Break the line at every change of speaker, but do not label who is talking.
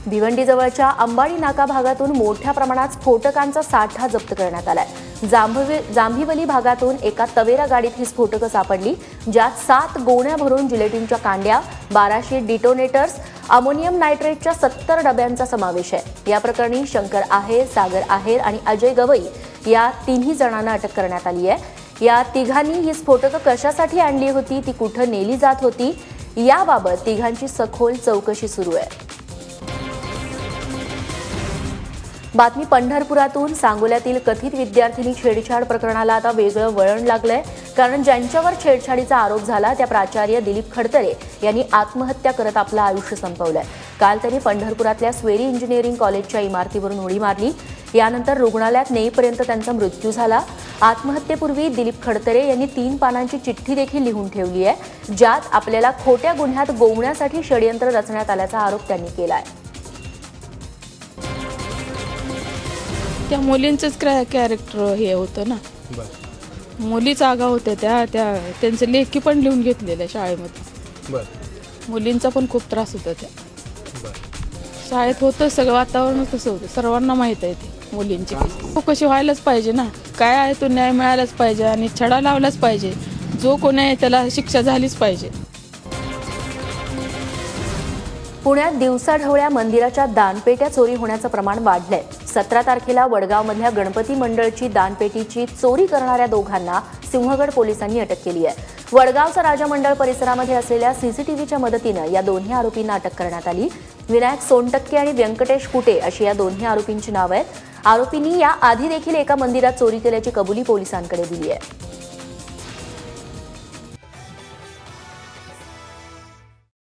भिवंडीजवळच्या अंबाडी नाका भागातून मोठ्या प्रमाणात स्फोटकांचा साठा जप्त करण्यात आलाय। जांभिवली भागातून एका तवेरा गाडीत ही स्फोटकं सापडली, ज्यात 7 गोण्या भरून जिलेटिनच्या कांड्या, 1200 डिटोनेटर्स, अमोनियम नायट्रेटच्या 70 डब्यांचा समावेश आहे। या प्रकरणी शंकर आहेर, सागर आहेर आणि अजय गवई या तिन्ही जणांना अटक करण्यात आली आहे। या तिघांनी ही स्फोटकं कशासाठी आणली होती, ती कुठे नेली जात होती, याबाबत तिघांची सखोल चौकशी सुरू आहे। बातमी पंढरपुरातून। सांगोल्यातील कथित विद्यार्थिनी छेडछाड प्रकरणाला आता वेगळं वळण लागलंय, कारण ज्यांच्यावर छेडछाडीचा आरोप झाला त्या प्राचार्य दिलीप खडतरे यांनी आत्महत्या करत आपलं आयुष्य संपवलंय। काल त्यांनी पंढरपुरातल्या स्वेरी इंजिनिअरिंग कॉलेजच्या इमारतीवरून उडी मारली। यानंतर रुग्णालयात नेईपर्यंत त्यांचा मृत्यू झाला। आत्महत्येपूर्वी दिलीप खडतरे यांनी 3 पानांची चिठ्ठी देखील लिहून ठेवली आहे, ज्यात आपल्याला खोट्या गुन्ह्यात गोवण्यासाठी षडयंत्र रचण्यात आल्याचा आरोप त्यांनी केलाय।
त्या मुलींचंच कॅरेक्टर हे होतं ना, मुलीच आगाऊ होत्या त्यांचे लेखी पण लिहून घेतलेल्या शाळेमध्ये। मुलींचा पण खूप त्रास होता त्या शाळेत होतं, सगळं वातावरण तसं होतं, सर्वांना माहीत आहे ते मुलींची कशी व्हायलाच पाहिजे ना, काय आहे तो न्याय मिळालाच पाहिजे आणि छडा लावलाच पाहिजे, जो कोणी आहे त्याला शिक्षा झालीच पाहिजे।
पुण्यात दिवसाढवळ्या मंदिराच्या दानपेट्या चोरी होण्याचं प्रमाण वाढलंय। 17 तारखेला वडगावमधल्या गणपती मंडळची दानपेटीची चोरी करणाऱ्या दोघांना सिंहगड पोलिसांनी अटक केली आहे। वडगावचा राजा मंडळ परिसरामध्ये असलेल्या सीसीटीव्हीच्या मदतीनं या दोन्ही आरोपींना अटक करण्यात आली। विनायक सोनटक्के आणि व्यंकटेश कुटे अशी या दोन्ही आरोपींची नावं आहेत। आरोपींनी या आधी देखील एका मंदिरात चोरी केल्याची कबुली पोलिसांकडे दिली आहे।